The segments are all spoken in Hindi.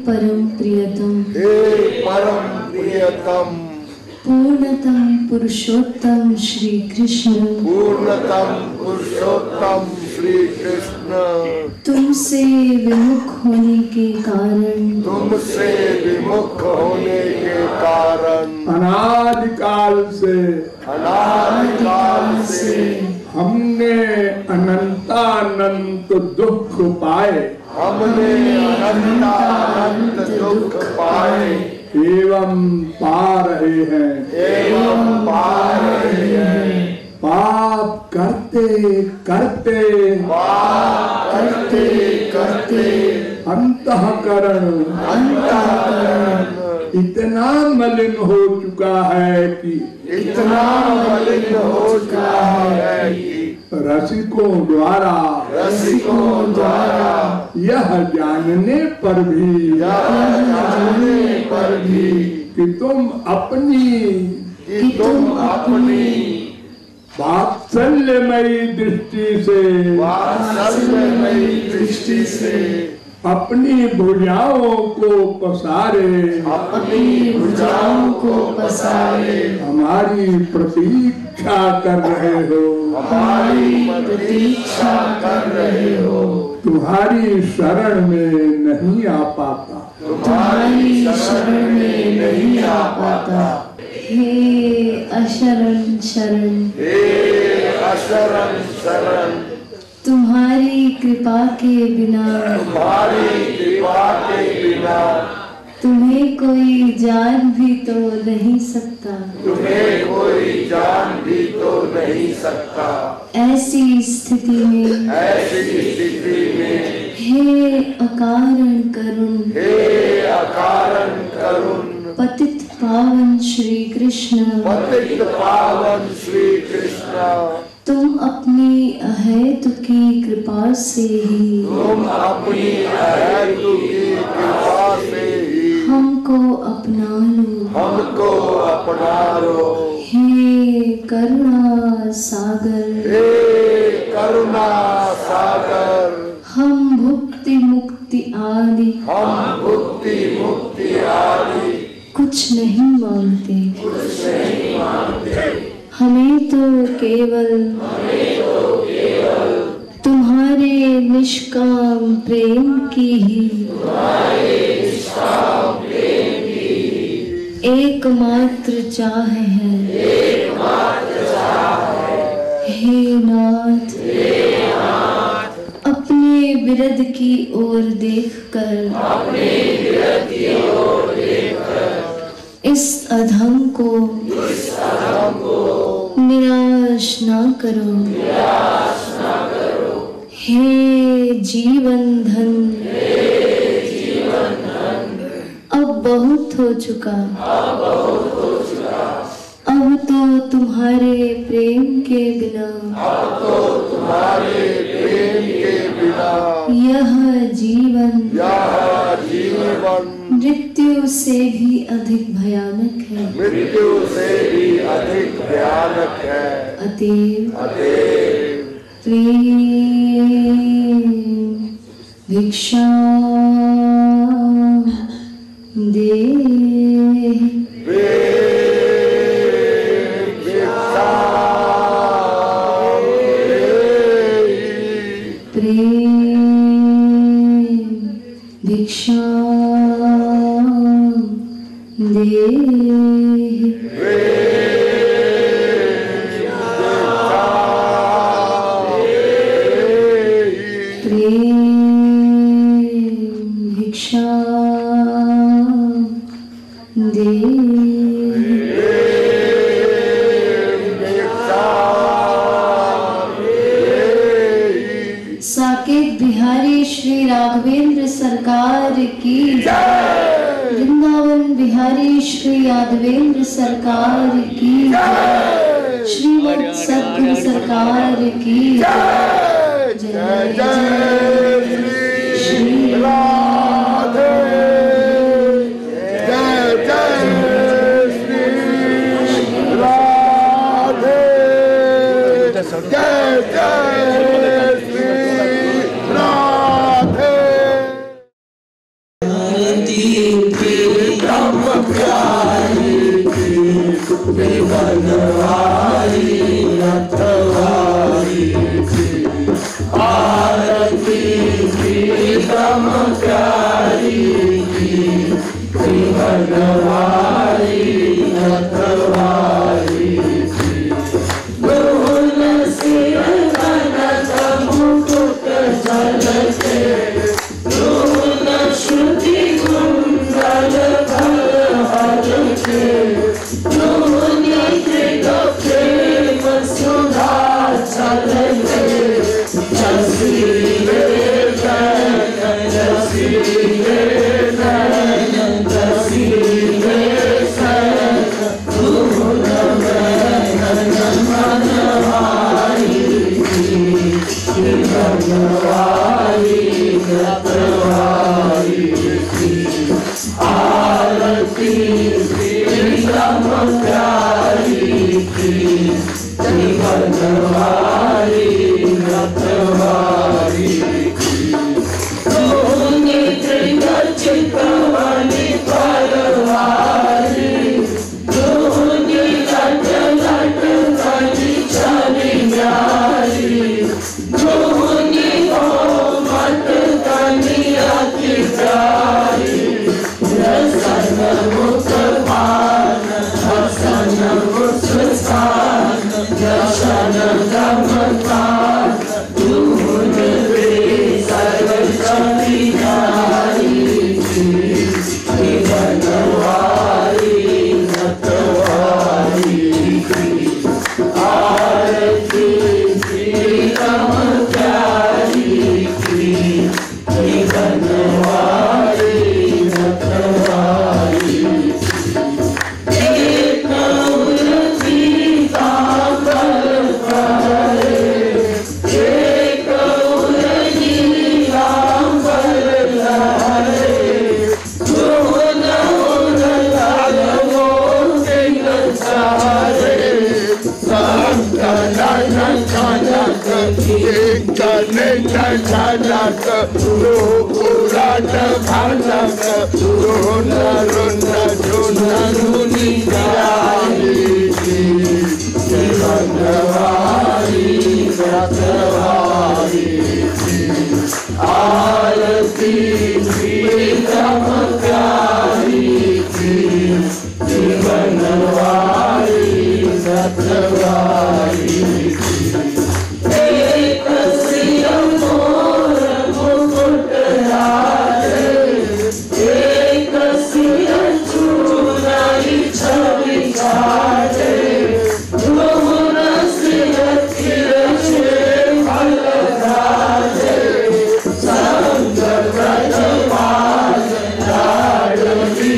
परम प्रियतम, हे परम प्रियतम, पूर्णतम पुरुषोत्तम श्री कृष्ण, पूर्णतम पुरुषोत्तम श्री कृष्ण, तुमसे विमुख होने के कारण, तुमसे विमुख होने के कारण, अनादिकाल से हमने अनंतानंत दुख पाए, हमने अनंतानंत दुख पाए एवं पा रहे हैं, एवं पा रहे हैं। पाप करते करते अंतःकरण इतना मलिन हो चुका है कि रसिकों द्वारा यह जानने पर भी कि तुम अपनी वात्सल्यमयी दृष्टि से अपनी भुजाओं को पसारे हमारी प्रतीक्षा कर रहे हो, तुम्हारी शरण में नहीं आ पाता, हे अशरण शरण, तुम्हारी कृपा के बिना तुम्हें कोई जान भी तो नहीं सकता, ऐसी स्थिति में हे अकारण करुण, पतित पावन श्री कृष्ण, तुम अपनी अहेतुकी कृपा से ही हमको अपना लो, हे करुणा सागर, हम भुक्ति मुक्ति आदि कुछ नहीं मांगते, हमें तो केवल तुम्हारे निष्काम प्रेम की ही एकमात्र चाह है, हे नाथ, अपने विरद की ओर देखकर इस अधम को निराश ना करो, हे जीवन धन, अब बहुत हो चुका, अब तो तुम्हारे प्रेम के बिना यह जीवन मृत्यु से भी अधिक भयानक है, अतएव प्रेम भिक्षा दे, भिक्षा दे, भिक्षा दे, साकेत बिहारी श्री राघवेंद्र सरकार की जय, वृंदावन बिहारी श्री यादवेंद्र सरकार की जय, श्रीमद सद्गुरु सरकार की जय, जय जय श्री राधे, जय जय श्री राधे, जय जय श्री राधे। भारती प्रीतम प्यारी की बनवारी रखवारी की आरती प्रीतम प्यारी की बनवारी रखवारी की दोन सिर कनक मुकुट झलके दोन श्रुति कुंडल भर के दोनी त्रिलोक प्रेम सुधा चलके जसीरे नयन जसीरे नयन जसीरे नयन धूल नयन मनवारी बनवारी रखवारी की आरती प्रीतम प्यारी की बनवारी रखवारी की दोनी त्रिगर्जित वाली परवारी दोनी लट लट वाली चली न्यारी दोनी मत कनिया की प्यारी रसन मुख पान हसन मुस्कान दर्शन गमकान दूध सर्व चली नारी की बनवारी रखवारी की आरती प्रीतम प्यारी की बनवारी रखवारी एक उर्जी कांबर करे एक उर्जी कांबर लहरे दोन उर्लाल मोटे सारे आरती प्रीतम प्यारी की बनवारी रखवारी की एक सिर मोर मुकुट लाले एक सिर चूड़ाई छवि काले दोन सिर तिरछे फल डाले संग ब्रजपाल लाडली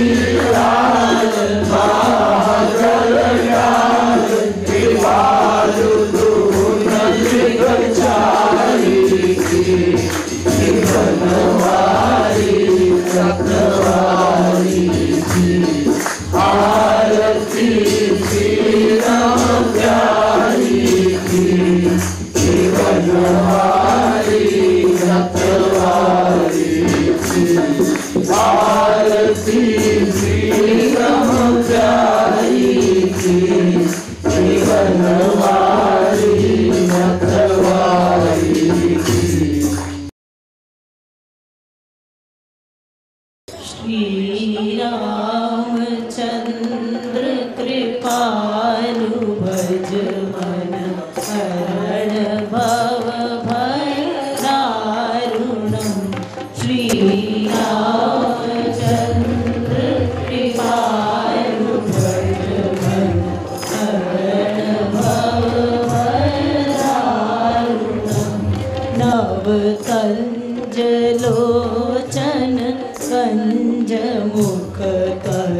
लाल महागल लाल कृपालु दून त्रिगर्चारी की बनवारी रखवारी की आरती प्रीतम प्यारी की बनवारी रखवारी की आरती प्रीतम प्यारी की बनवारी रखवारी की श्री रामचंद्र कृपालु भज मन हरण भव भय दारुणम् श्री रामचंद्र कृपालु भज मन हरण भव भय दारुणम् नव कंज लोचन कंज मुख कर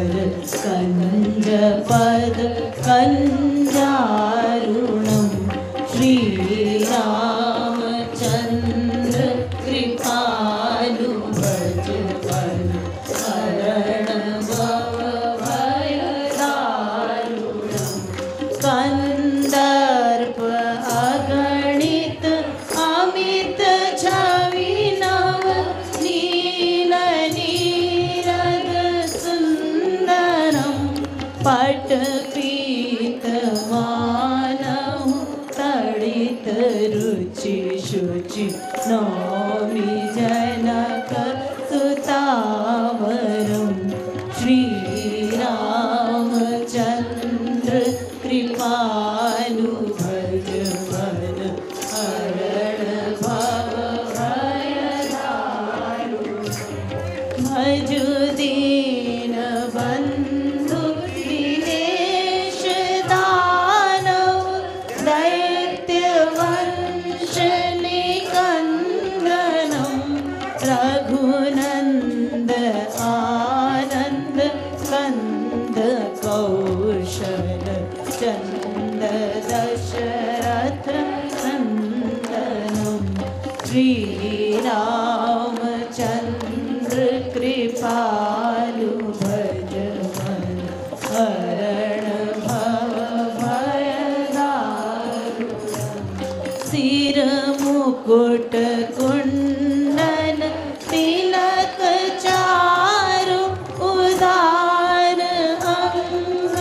कंज पद कंजारुणम् श्री रामचंद्र कृपालु भज मन हरण भव भय दारुणम् कंदर्प अगणित अमित छवि नव नील नीर पीत मानहु तड़ित रुचि शुचि नौमि जनक सुतावरम श्री रामचंद्र कृपालु भज मन हरण भव भय भजु दीन बंधु दिनेश दानव दैत्य वंश निकंदनम रघुनंद आनंद कंद कौशल चंद दशरथ नंदनम श्री रामचंद्र कृपालु भज मन हरण भव भय सिर मुकुट कुंडल तिलक चारु उदार अंग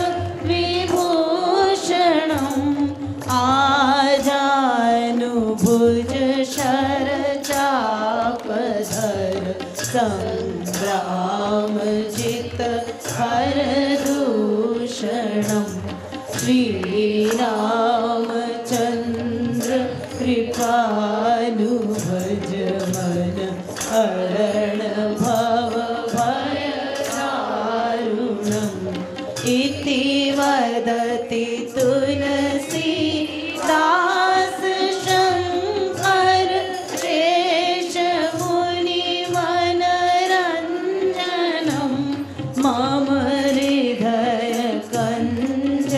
विभूषणम आजानुभुज शर चापधर संग्राम जित हर दूषणम श्री रामचंद्र कृपालु भज मन हरण भव भय दारुणम इति वदति तुलसी दास शंकर शेष मुनि मनरंजनम मम हृदय कंज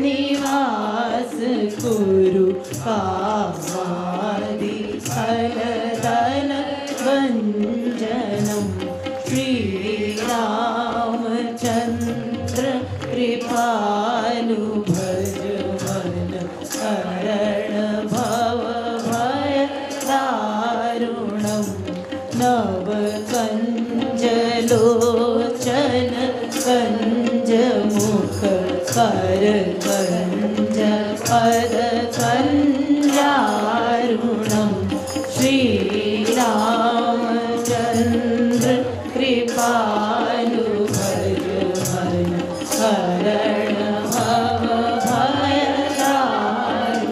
निवास कुरु कामादि फलदल भंजनम श्री रामचंद्र कृपालु भज मन हरण भव भय दारुणम नव कंज लोचन कंज मुख कर कंज पद कंजारुणम श्री रामचंद्र कृपालु भज मन हरण भव भय दारुणम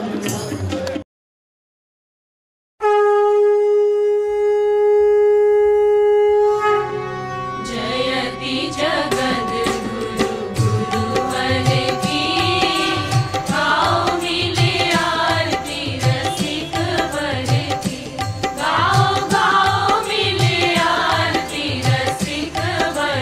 जयति जगद गुरु गुरुवर की गाओ मिले आरती रसिक वर की गाओ गाओ मिले आरती रसिक वर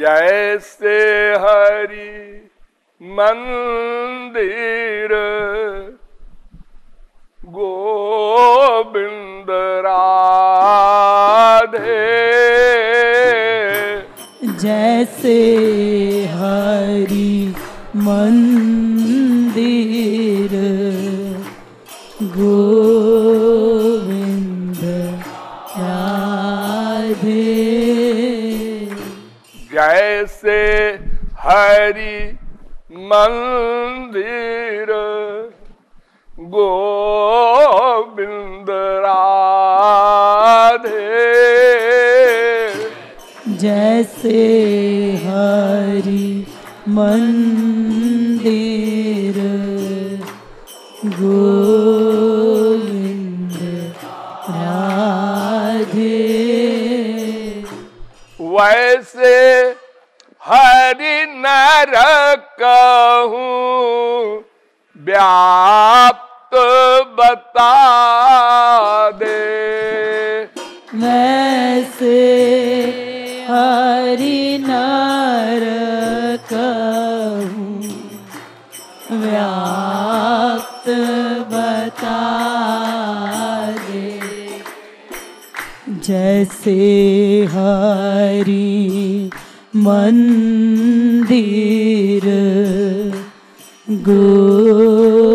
जैसे हरि मंदिर गोविंद राधे, जैसे हरि मंदिर गोविंद राधे, जैसे हरि मंदिर गोविंद राधे, जैसे हरि मंदिर गोविंद राधे, वैसे हरि नर कहूँ व्याप्त बता दे, वैसे हरि नर कहूँ व्याप्त बता दे, जैसे हरि मंदिर गोविंद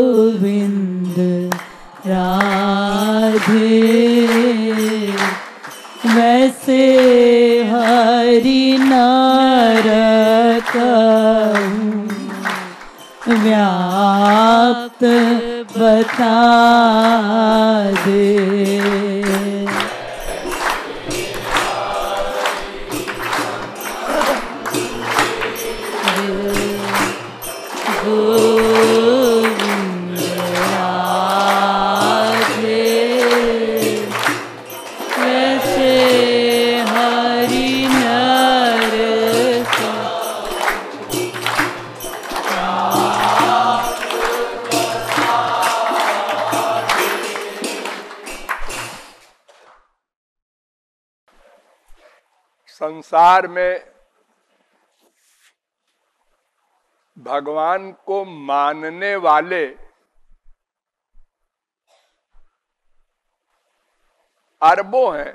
राधे, वैसे हरि नर कहूँ व्याप्त बता दे, गोविंद राधे, वैसे हरि नर संसार में भगवान को मानने वाले अरबों हैं।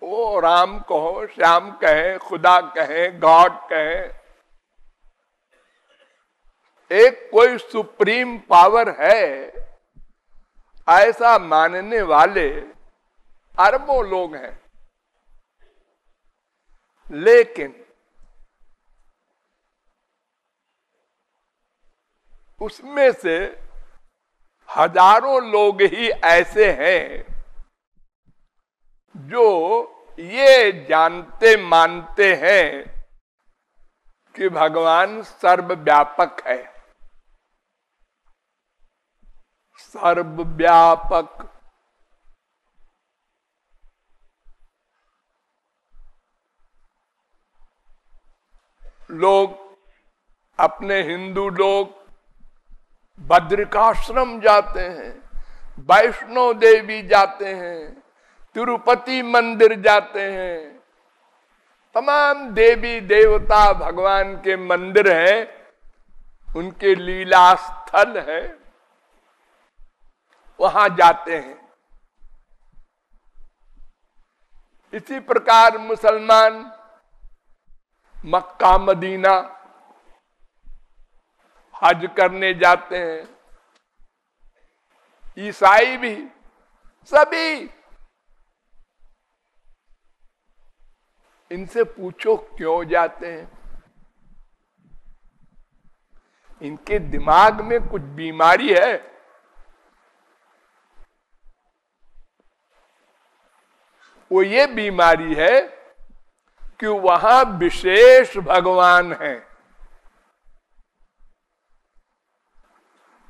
वो राम कहो, श्याम कहें, खुदा कहें, गॉड कहें, एक कोई सुप्रीम पावर है, ऐसा मानने वाले अरबों लोग हैं। लेकिन उसमें से हजारों लोग ही ऐसे हैं जो ये जानते मानते हैं कि भगवान सर्वव्यापक है। सर्वव्यापक लोग, अपने हिंदू लोग बद्रिकाश्रम जाते हैं, वैष्णो देवी जाते हैं, तिरुपति मंदिर जाते हैं, तमाम देवी देवता भगवान के मंदिर हैं, उनके लीला स्थल है, वहां जाते हैं। इसी प्रकार मुसलमान मक्का मदीना हज करने जाते हैं, ईसाई भी, सभी। इनसे पूछो क्यों जाते हैं? इनके दिमाग में कुछ बीमारी है। वो ये बीमारी है कि वहां विशेष भगवान है।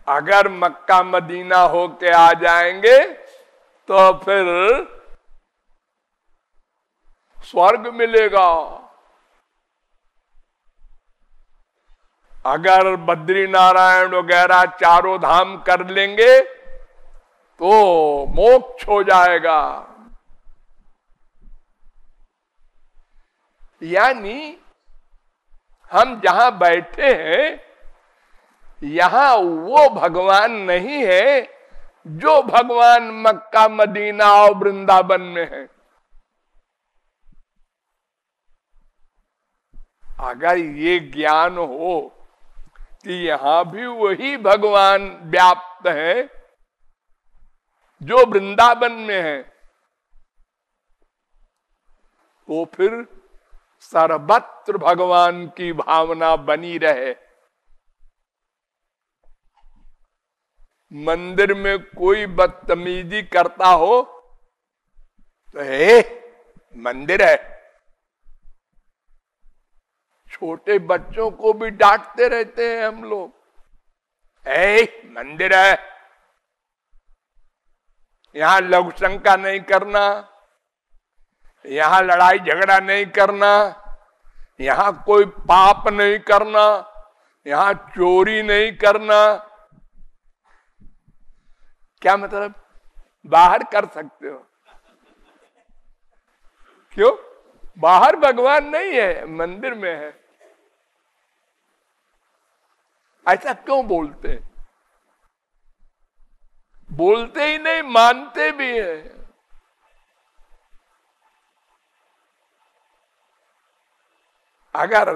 अगर मक्का मदीना होके आ जाएंगे तो फिर स्वर्ग मिलेगा। अगर बद्री नारायण वगैरह चारों धाम कर लेंगे तो मोक्ष हो जाएगा। यानी हम जहां बैठे हैं यहां वो भगवान नहीं है जो भगवान मक्का मदीना और वृंदावन में है। अगर ये ज्ञान हो कि यहां भी वही भगवान व्याप्त है जो वृंदावन में है, तो फिर सर्वत्र भगवान की भावना बनी रहे। मंदिर में कोई बदतमीजी करता हो तो मंदिर है। छोटे बच्चों को भी डांटते रहते हैं हम लोग, मंदिर है, यहां लघु शंका नहीं करना, यहां लड़ाई झगड़ा नहीं करना, यहां कोई पाप नहीं करना, यहां चोरी नहीं करना। क्या मतलब? बाहर कर सकते हो, क्यों? बाहर भगवान नहीं है, मंदिर में है। ऐसा क्यों बोलते हैं? बोलते ही नहीं, मानते भी है। अगर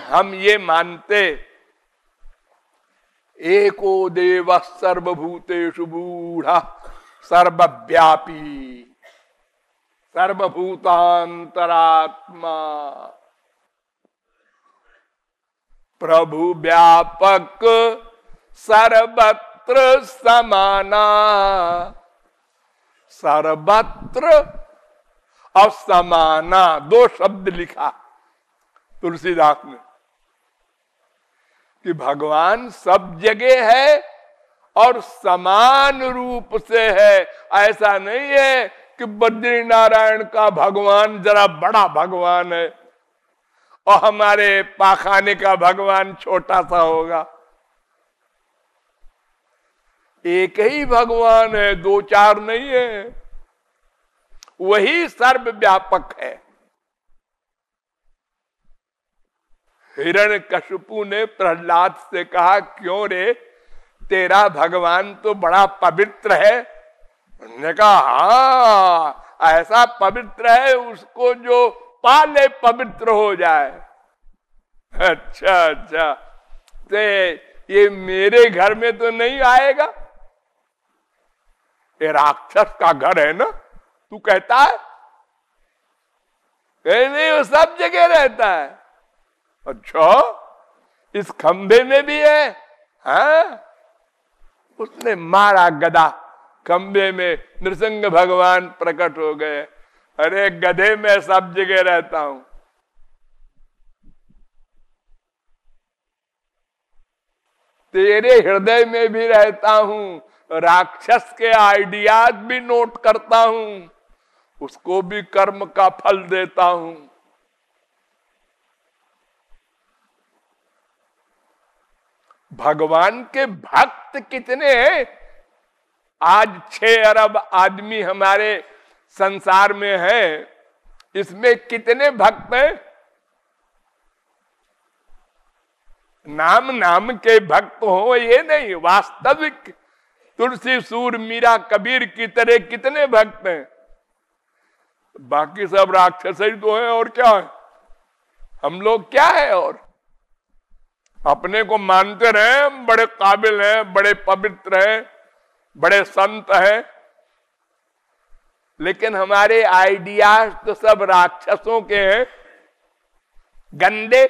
हम ये मानते एको देव सर्वभूतेषु मूढ़ सर्वव्यापी सर्वभूतांतरात्मा प्रभु व्यापक सर्वत्र समाना, सर्वत्र और समाना दो शब्द लिखा तुलसीदास ने कि भगवान सब जगह है और समान रूप से है। ऐसा नहीं है कि बद्री नारायण का भगवान जरा बड़ा भगवान है और हमारे पाखाने का भगवान छोटा सा होगा। एक ही भगवान है, दो चार नहीं है। वही सर्वव्यापक है। हिरण्यकशिपु ने प्रहलाद से कहा, क्यों रे, तेरा भगवान तो बड़ा पवित्र है। उन्होंने कहा, हाँ, ऐसा पवित्र है उसको जो पाले पवित्र हो जाए। अच्छा अच्छा, तो ये मेरे घर में तो नहीं आएगा, ये राक्षस का घर है ना, तू कहता है? नहीं, वो सब जगह रहता है। अच्छा, इस खंबे में भी है? हाँ, उसने मारा गदा, खंबे में नृसिंह भगवान प्रकट हो गए। अरे गधे में सब जगह रहता हूं। तेरे हृदय में भी रहता हूं, राक्षस के आइडियाज भी नोट करता हूं, उसको भी कर्म का फल देता हूं। भगवान के भक्त कितने हैं? आज 6 अरब आदमी हमारे संसार में है, इसमें कितने भक्त हैं? नाम नाम के भक्त हो ये नहीं, वास्तविक तुलसी सूर मीरा कबीर की तरह कितने भक्त हैं? बाकी सब राक्षस ही तो हैं, और क्या है? हम लोग क्या है? और अपने को मानते रहे बड़े काबिल हैं, बड़े पवित्र हैं, बड़े संत हैं, लेकिन हमारे आइडियाज तो सब राक्षसों के हैं, गंदे।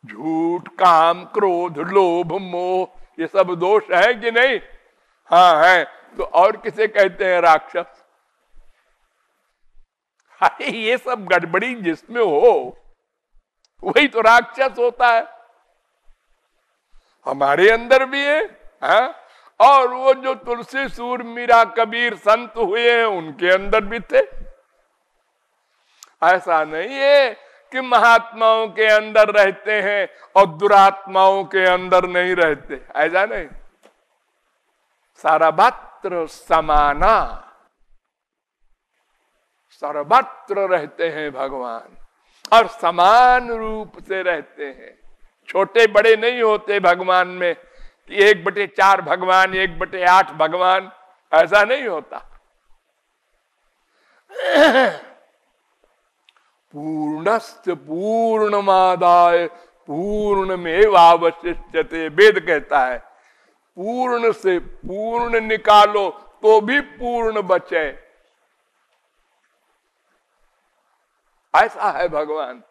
झूठ, काम, क्रोध, लोभ, मोह, ये सब दोष है कि नहीं? हाँ है। तो और किसे कहते हैं राक्षस? अरे ये सब गड़बड़ी जिसमें हो वही तो राक्षस होता है। हमारे अंदर भी है, हाँ? और वो जो तुलसी सूर मीरा कबीर संत हुए हैं उनके अंदर भी थे। ऐसा नहीं है कि महात्माओं के अंदर रहते हैं और दुरात्माओं के अंदर नहीं रहते, ऐसा नहीं। सर्वत्र समाना, सर्वत्र रहते हैं भगवान और समान रूप से रहते हैं। छोटे बड़े नहीं होते भगवान में कि 1/4 भगवान 1/8 भगवान, ऐसा नहीं होता। पूर्णस्य पूर्णमादाय पूर्णमेवावशिष्यते, वेद कहता है पूर्ण से पूर्ण निकालो तो भी पूर्ण बचे। ऐसा है भगवान।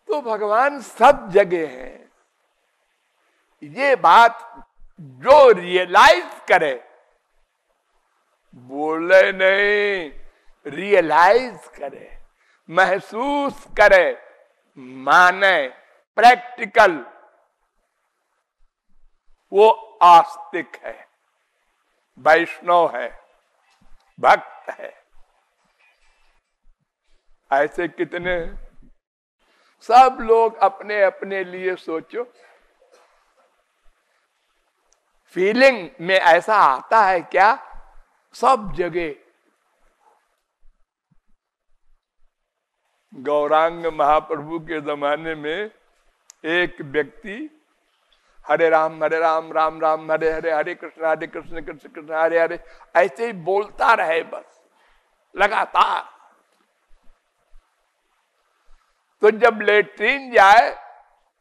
तो भगवान सब जगह है। ये बात जो रियलाइज करे, बोले नहीं, रियलाइज करे, महसूस करे, माने, प्रैक्टिकल, वो आस्तिक है, वैष्णव है, भक्त है। ऐसे कितने हैं? सब लोग अपने अपने लिए सोचो। फीलिंग में ऐसा आता है क्या? सब जगह गौरांग महाप्रभु के जमाने में एक व्यक्ति हरे राम राम राम हरे हरे, हरे कृष्ण कृष्ण कृष्ण हरे हरे, ऐसे ही बोलता रहे बस लगातार। तो जब लेट्रिन जाए,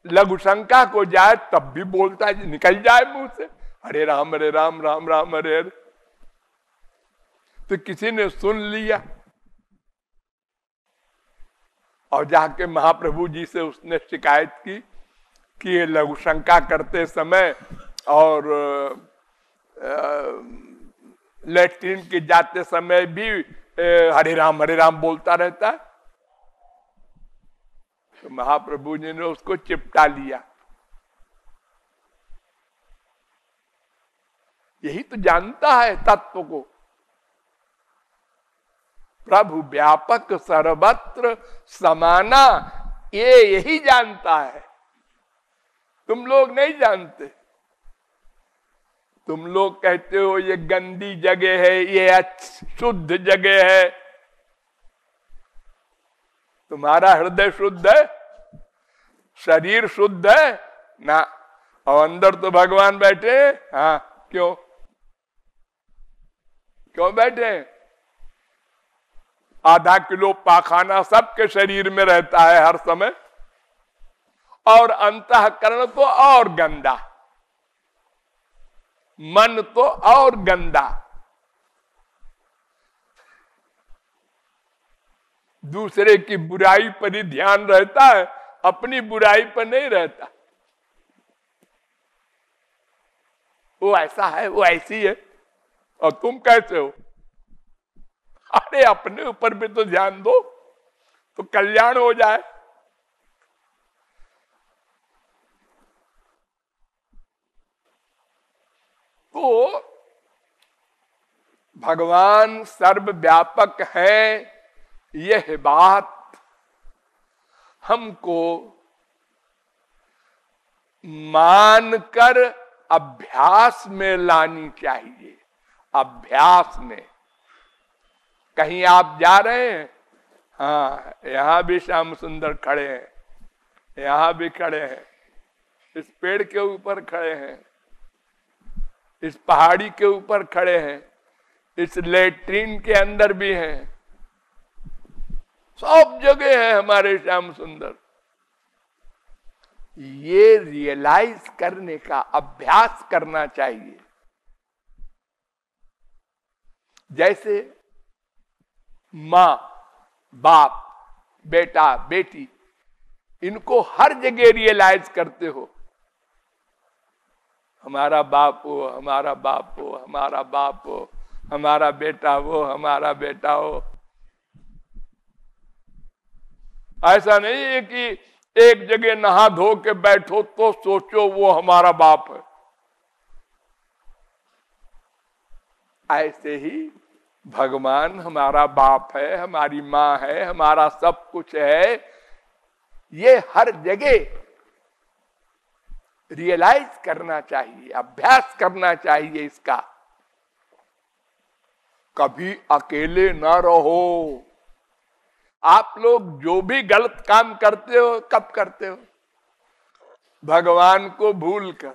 लघु शंका को जाए, तब भी बोलता है, निकल जाए मुंह से हरे राम राम राम हरे हरे। तो किसी ने सुन लिया और जाके महाप्रभु जी से उसने शिकायत की कि ये लघु शंका करते समय और लेट्रिन के जाते समय भी हरे राम बोलता रहता है। तो महाप्रभु जी ने उसको चिपटा लिया। यही तो जानता है तत्व को। प्रभु व्यापक सर्वत्र समाना, ये यही जानता है। तुम लोग नहीं जानते। तुम लोग कहते हो ये गंदी जगह है, ये शुद्ध जगह है। तुम्हारा हृदय शुद्ध है, शरीर शुद्ध है ना? और अंदर तो भगवान बैठे। हाँ, क्यों बैठे? आधा किलो पाखाना सबके शरीर में रहता है हर समय, और अंतःकरण तो और गंदा, मन तो और गंदा। दूसरे की बुराई पर ही ध्यान रहता है, अपनी बुराई पर नहीं रहता। वो ऐसा है, वो ऐसी है, और तुम कैसे हो? अरे अपने ऊपर भी तो ध्यान दो तो कल्याण हो जाए। तो भगवान सर्वव्यापक है, यह बात हमको मानकर अभ्यास में लानी चाहिए। अभ्यास में कहीं आप जा रहे हैं, हाँ, यहां भी श्याम सुंदर खड़े हैं, यहां भी खड़े हैं, इस पेड़ के ऊपर खड़े हैं, इस पहाड़ी के ऊपर खड़े हैं, इस लेट्रिन के अंदर भी हैं, सब जगह है हमारे श्याम सुंदर। ये रियलाइज करने का अभ्यास करना चाहिए। जैसे माँ, बाप, बेटा, बेटी, इनको हर जगह रियलाइज करते हो। हमारा बाप हो, हमारा बाप हो, हमारा बाप हो, हमारा बेटा हो, हमारा बेटा हो। ऐसा नहीं है कि एक जगह नहा धो के बैठो तो सोचो वो हमारा बाप है। ऐसे ही भगवान हमारा बाप है, हमारी माँ है, हमारा सब कुछ है। ये हर जगह रियलाइज करना चाहिए, अभ्यास करना चाहिए इसका। कभी अकेले ना रहो। आप लोग जो भी गलत काम करते हो, कब करते हो? भगवान को भूलकर।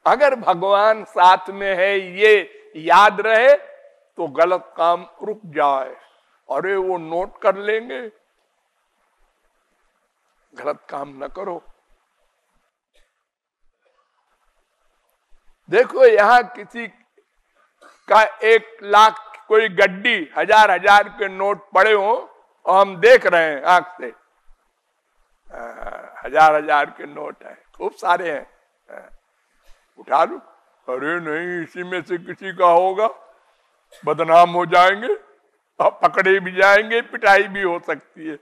अगर भगवान साथ में है ये याद रहे तो गलत काम रुक जाए। अरे वो नोट कर लेंगे, गलत काम न करो। देखो यहां किसी का 1 लाख कोई गड्डी, हजार के नोट पड़े हो और हम देख रहे हैं आंख से, हजार के नोट है, खूब सारे हैं, उठा लो। अरे नहीं, इसी में से किसी का होगा, बदनाम हो जाएंगे और पकड़े भी जाएंगे, पिटाई भी हो सकती है।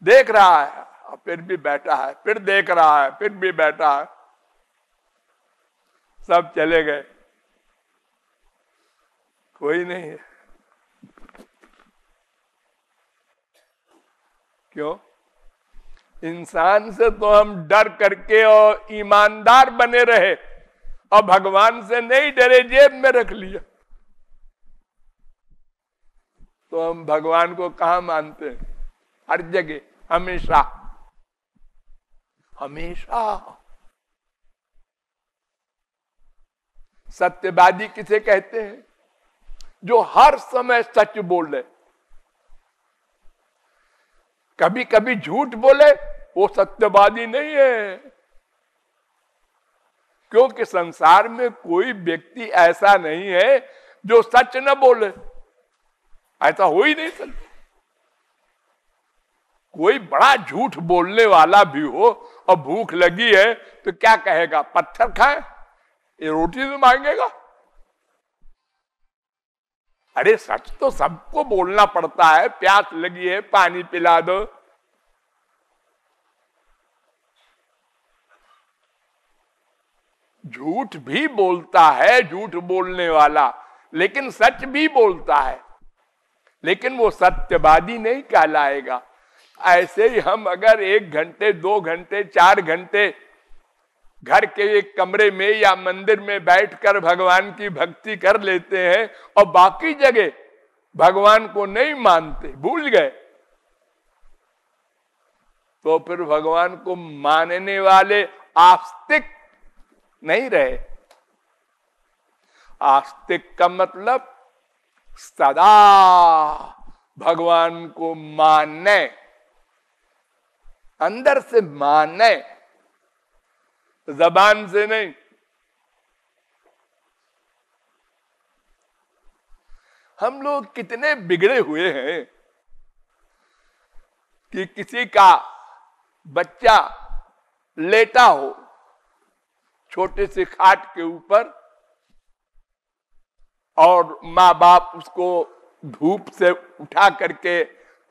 देख रहा है और फिर भी बैठा है, फिर देख रहा है, फिर भी बैठा है। सब चले गए, कोई नहीं है। क्यों? इंसान से तो हम डर करके और ईमानदार बने रहे और भगवान से नहीं डरे, जेब में रख लिया। तो हम भगवान को कहां मानते हैं? हर जगह, हमेशा हमेशा। सत्यवादी किसे कहते हैं? जो हर समय सच बोले, कभी कभी झूठ बोले, वो सत्यवादी नहीं है। क्योंकि संसार में कोई व्यक्ति ऐसा नहीं है जो सच न बोले, ऐसा हो ही नहीं सकता। कोई बड़ा झूठ बोलने वाला भी हो और भूख लगी है तो क्या कहेगा? पत्थर खाए, ये रोटी तो मांगेगा। अरे सच तो सबको बोलना पड़ता है, प्यास लगी है पानी पिला दो। झूठ भी बोलता है झूठ बोलने वाला, लेकिन सच भी बोलता है, लेकिन वो सत्यवादी नहीं कहलाएगा। ऐसे ही हम अगर 1 घंटे 2 घंटे 4 घंटे घर के एक कमरे में या मंदिर में बैठकर भगवान की भक्ति कर लेते हैं और बाकी जगह भगवान को नहीं मानते, भूल गए, तो फिर भगवान को मानने वाले आस्तिक नहीं रहे। आस्तिक का मतलब सदा भगवान को मानने, अंदर से मानने, जबान से नहीं। हम लोग कितने बिगड़े हुए हैं कि किसी का बच्चा लेटा हो छोटे से खाट के ऊपर और माँ बाप उसको धूप से उठा करके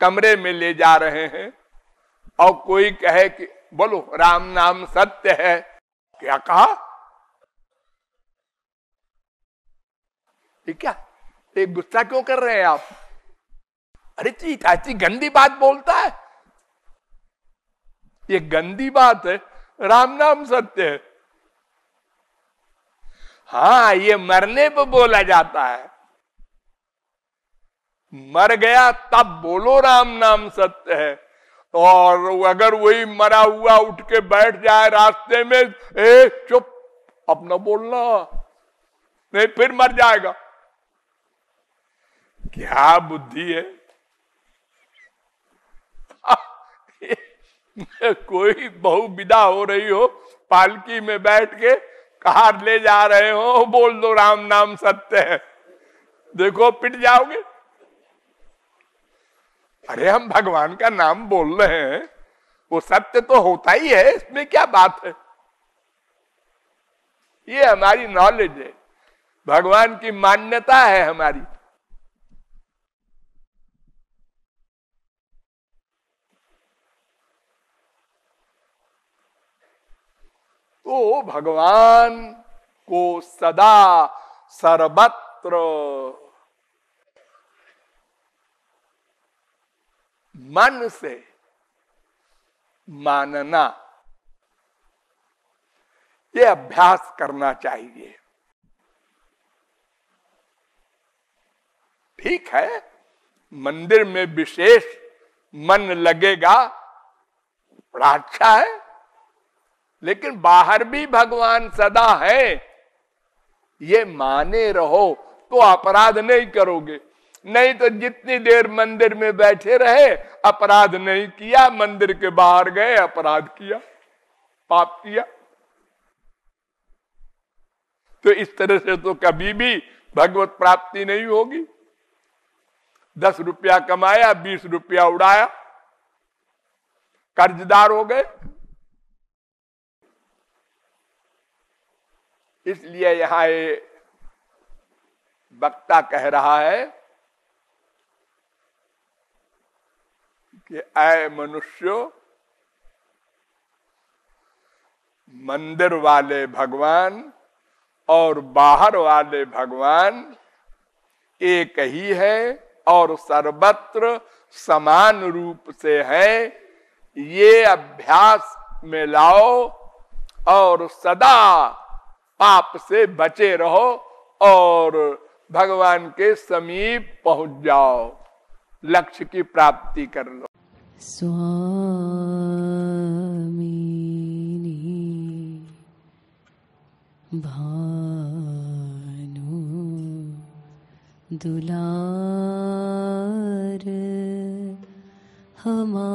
कमरे में ले जा रहे हैं और कोई कहे कि बोलो राम नाम सत्य है। क्या कहा? ये क्या, ये गुस्सा क्यों कर रहे हैं आप? अरे चीज ऐसी गंदी बात बोलता है, ये गंदी बात है। राम नाम सत्य है। हाँ, ये मरने पर बोला जाता है, मर गया तब बोलो राम नाम सत्य है। और अगर वही मरा हुआ उठ के बैठ जाए रास्ते में, ए चुप, अपना बोलना, नहीं फिर मर जाएगा। क्या बुद्धि है? कोई बहु विदा हो रही हो, पालकी में बैठ के कार ले जा रहे हो, बोल दो राम नाम सत्य है, देखो पिट जाओगे। अरे हम भगवान का नाम बोल रहे हैं, वो सत्य तो होता ही है, इसमें क्या बात है? ये हमारी नॉलेज है, भगवान की मान्यता है हमारी। तो भगवान को सदा सर्वत्र मन से मानना, ये अभ्यास करना चाहिए। ठीक है, मंदिर में विशेष मन लगेगा, बड़ा अच्छा है, लेकिन बाहर भी भगवान सदा है, ये माने रहो तो अपराध नहीं करोगे। नहीं तो जितनी देर मंदिर में बैठे रहे अपराध नहीं किया, मंदिर के बाहर गए अपराध किया, पाप किया। तो इस तरह से तो कभी भी भगवत प्राप्ति नहीं होगी। 10 रुपया कमाया, 20 रुपया उड़ाया, कर्जदार हो गए। इसलिए यहां ये वक्ता कह रहा है कि ऐ मनुष्यों, मंदिर वाले भगवान और बाहर वाले भगवान एक ही है और सर्वत्र समान रूप से है। ये अभ्यास में लाओ और सदा पाप से बचे रहो और भगवान के समीप पहुंच जाओ, लक्ष्य की प्राप्ति कर लो। स्वामिनी भानु दुलार हमारी,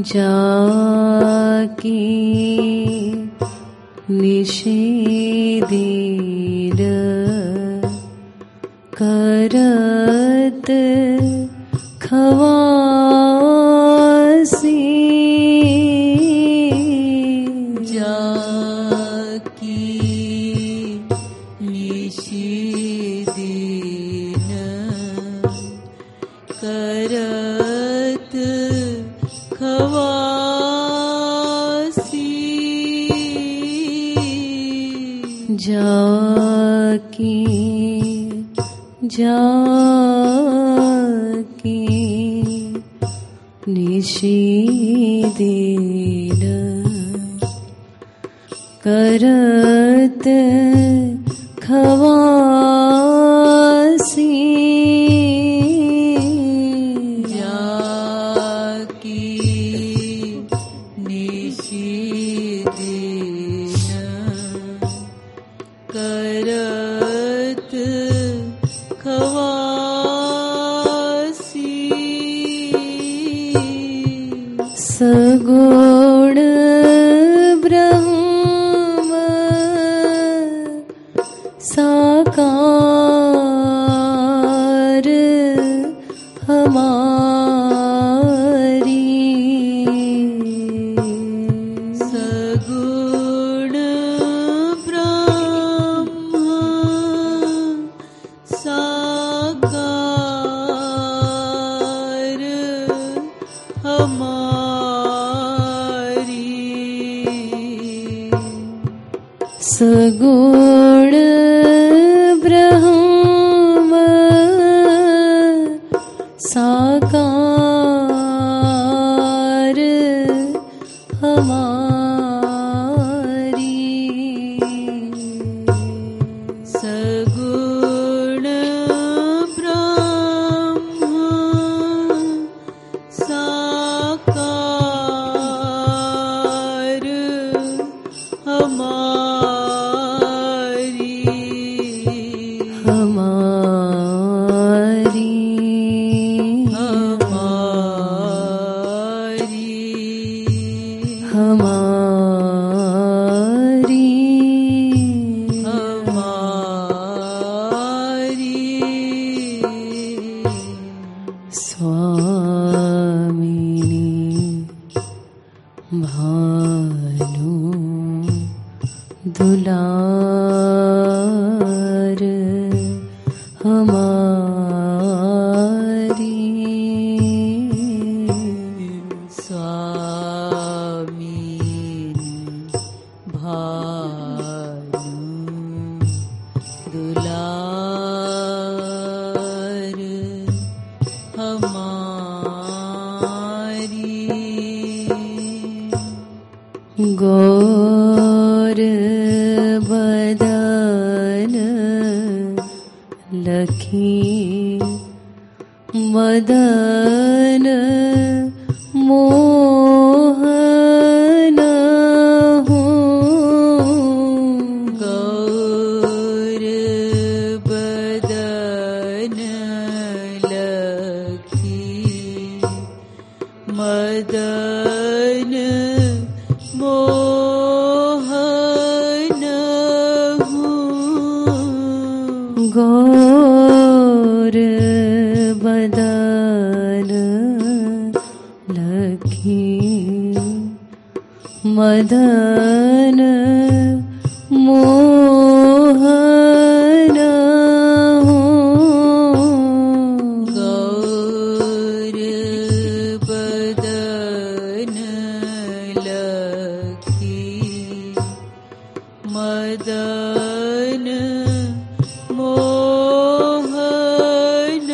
जाकी निषेधीर करत खवासी, जाकी निषेधीन करत खवासी, जाके निशीदिन करत खवासी जाकी निशीदिन करत खवासी सगुण ब्रह्म साकार हमारी सगुण ब्रह्म साकार हमारी सगुण ब्रह्म साकार हमारी सगुण ब्रह्म साकार हमारी हमारी हमारी हमारी हमारी स्वामिनी भानु दुलार हमारी स्वामिनी भानु दुलार हमारी गौर बदन लखी मदन मोहन गौर बदन लखी मदन मोहन गौर बदन लखी मदन मोहन गौर बदन लखी मदन मोहन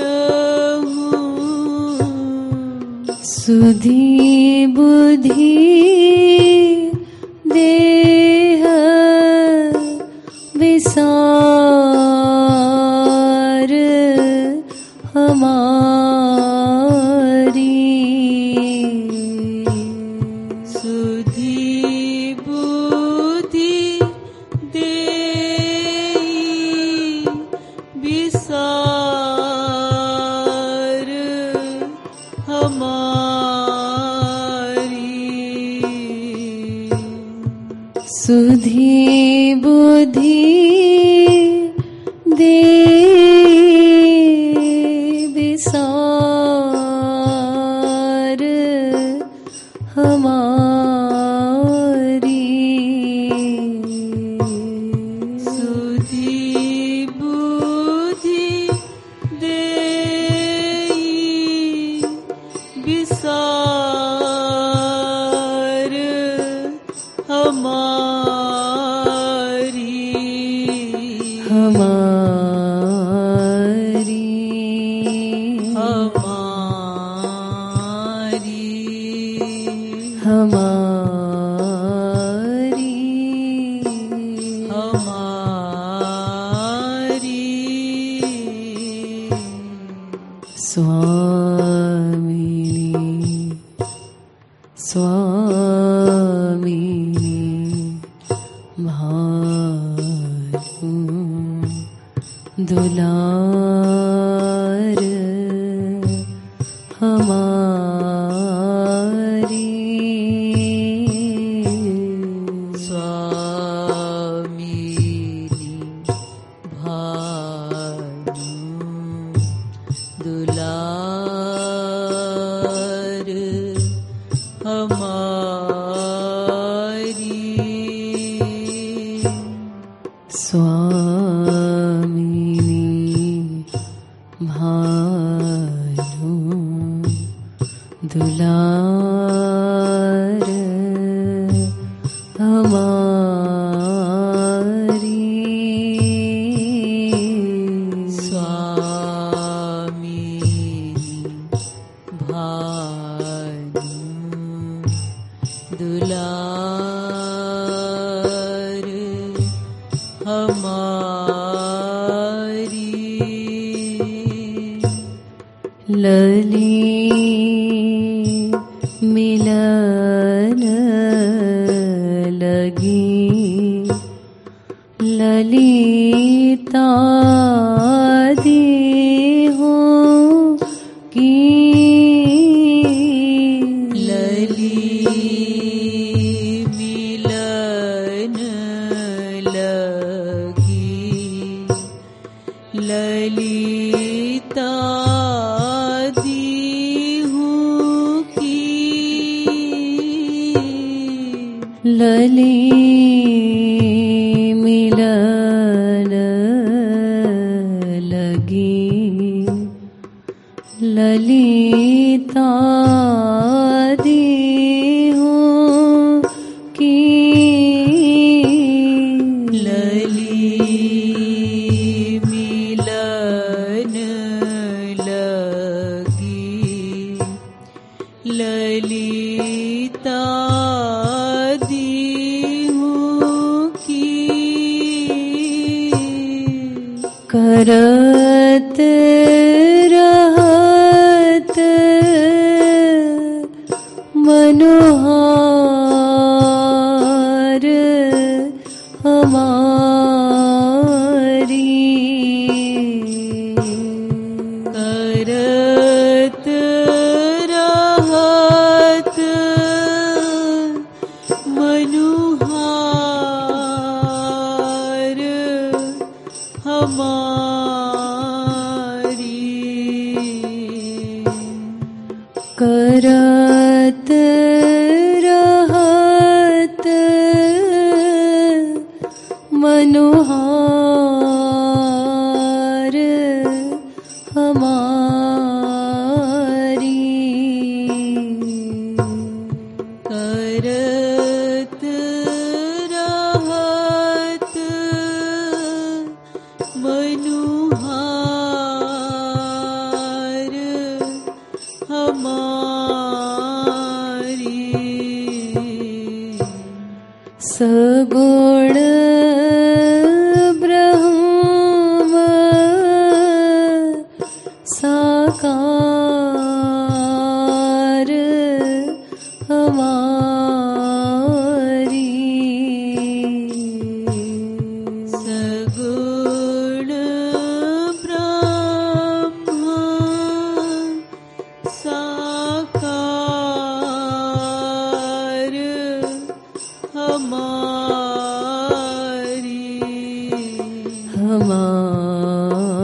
सुधी बुद्धि देह विसार हमारी सुधी बुद्धि देई विसार हमारी सुधी बुद्धि दे विसार हमारी सुधी बुद्धि स्वामिनी स्वामिनी भानु दुलार हमारी स्वामिनी भानु दुलार हमारी स्वामिनी भानु दुलार हमारी स्वामिनी भानु दुलार हमारी लली मिलन लगी ललिता देहों की लली मिलन लगी ललिता देहों की लली मिलन लगी ललिता देहों की लली मिलन लगी ललिता देहों की करत रहत मनोहार हमारी करत रहत मनोहार हमारी करत रहत मनोहार हमारी करत रहत मनोहार हमारी सगुण ब्रह्म साकार हमारी सगुण ब्रह्म साकार हमारी हमारी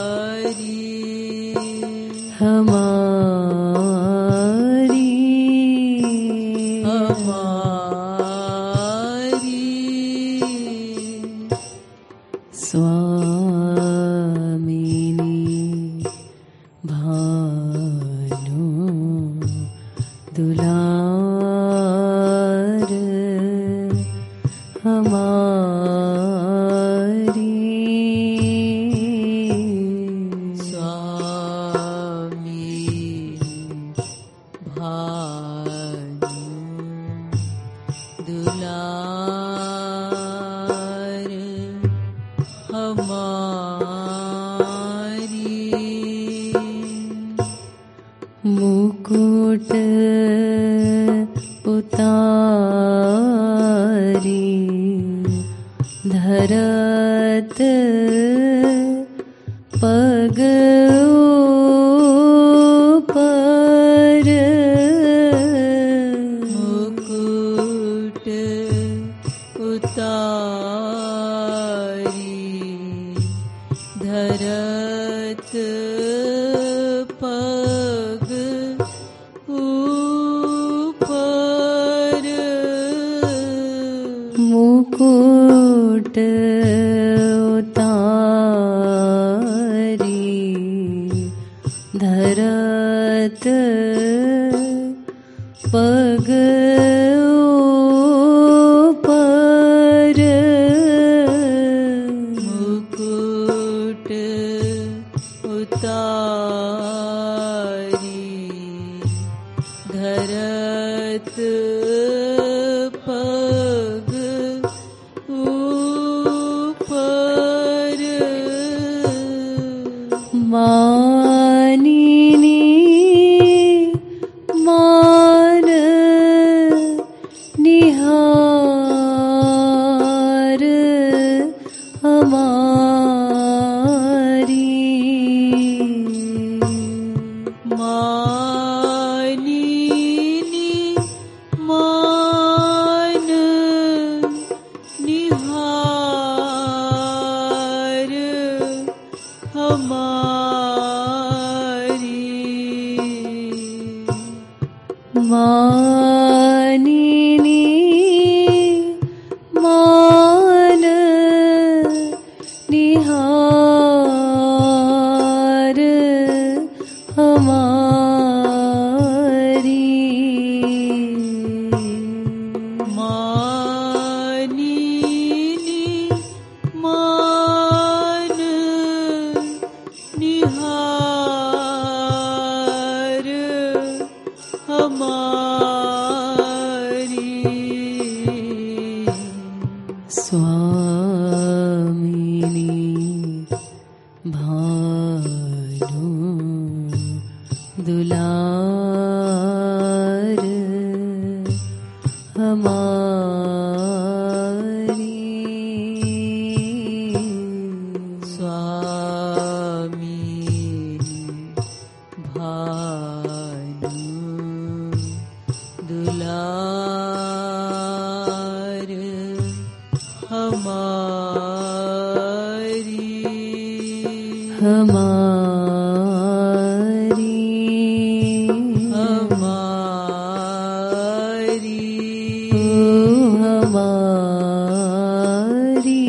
हमारी हमारी स्वामिनी भानु दुलार हमारी दुलार हमारी धरत पग ऊपर मुकुट उतारी धरत पग ऊपर मुकुट उतारी धरत पग ऊपर मुकुट उतारी धरत पग ऊपर मानिनी मान निहार हमारी मानिनी मान निहार हमारी मानिनी मान निहार हमारी मानिनी मान निहार हमारी स्वामिनी भानु दुलार हमारी स्वामिनी भानु दुलार हमारी हमारी हमारी हमारी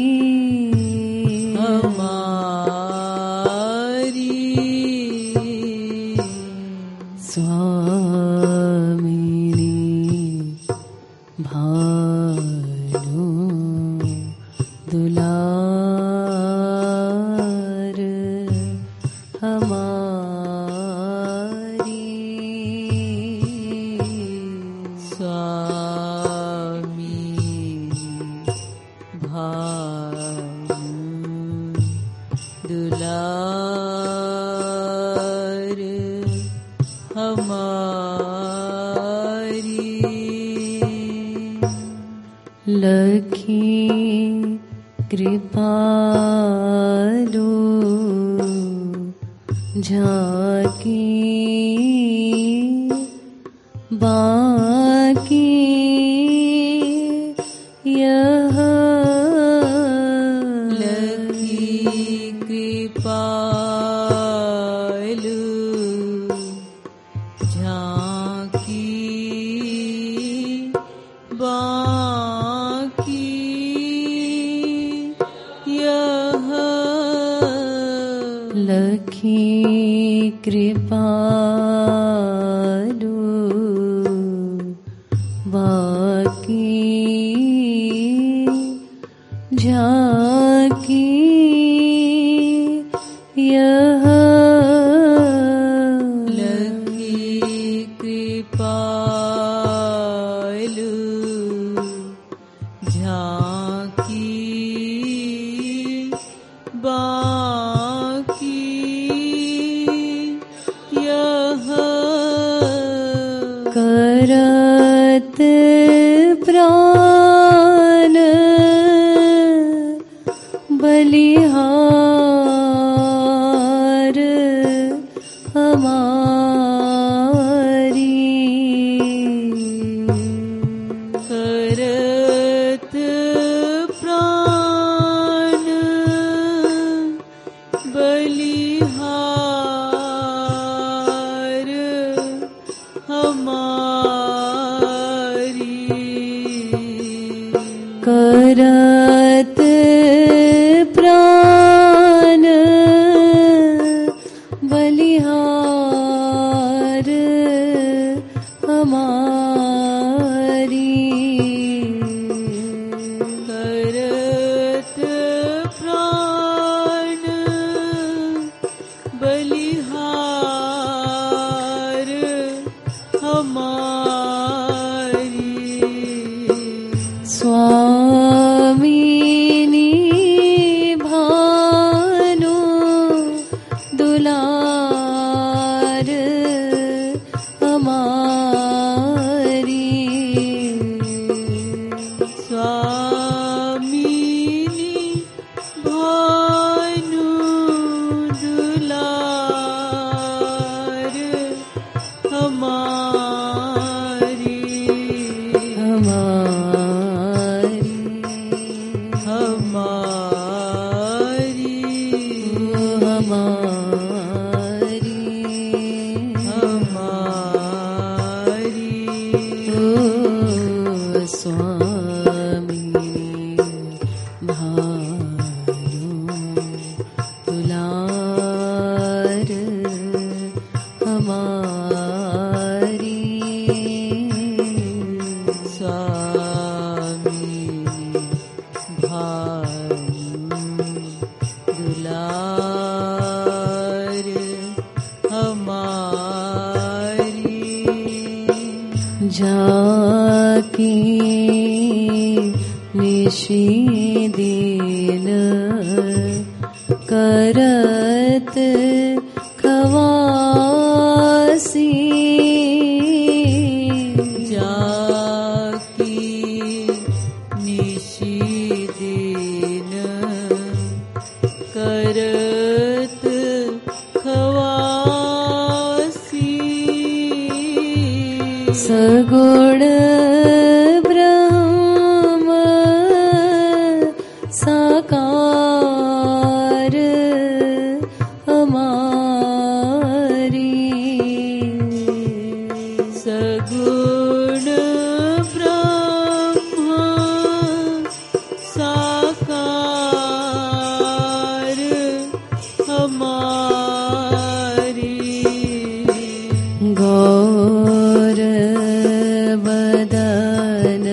हमारी स्वामिनी भानु दुलार हमारी स्वामिनी भानु दुलार हमारी लखी कृपालु झाकी बाकी यह लखी कृपालु झांकी बाकी यह लखी कृपालु बाकी झांकी यह लखी कृपालु झांकी बाकी यह करत प्राण बलिहार हमारी करत प्राण बलिहार हमारी करत प्राण बलिहार हमारी करत प्राण बलिहार हमारी स्वामिनी भानु दुलार हमारी स्वामिनी भानु दुलार हमारी जाकी निशी दिन करत खवासी जाकी निशी दिन करत खवासी सगुण ब्रह्म साकार हमारी सगुण ब्रह्म साकार हमारी गौर बदन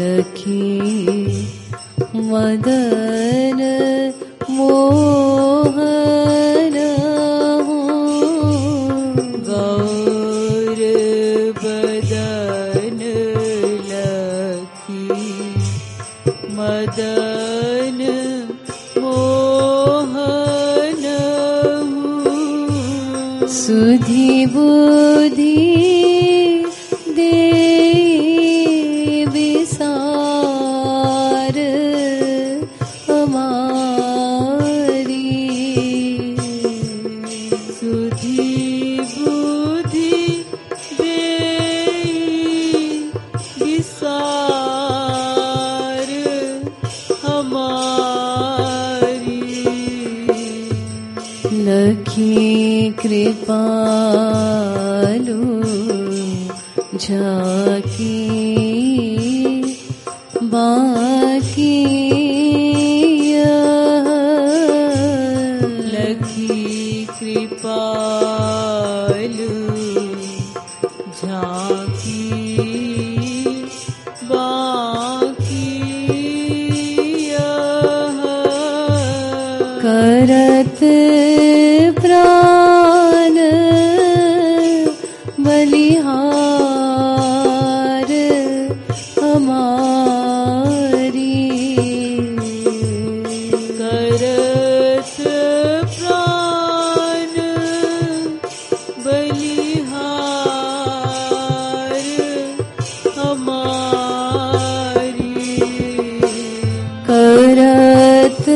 लखी मदन मोहन हो गौर बदन लखी मदन मोहन सुधि बुद्धि दे विसार हमारी सुधि बुद्धि दे विसार हमारी लखी कृपालु झाकी बाकी लखी कृपालु झाकी बाकी करत प्राण बलिहार हमारी करत प्राण बलिहार हमारी करत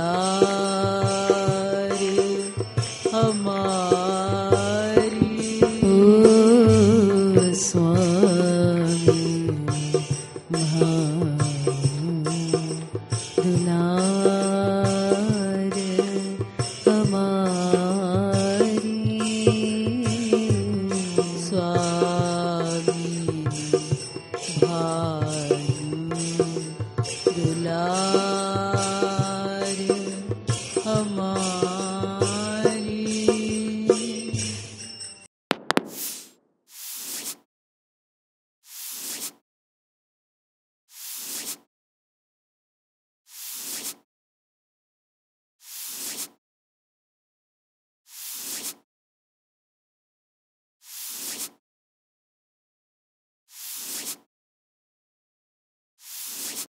ता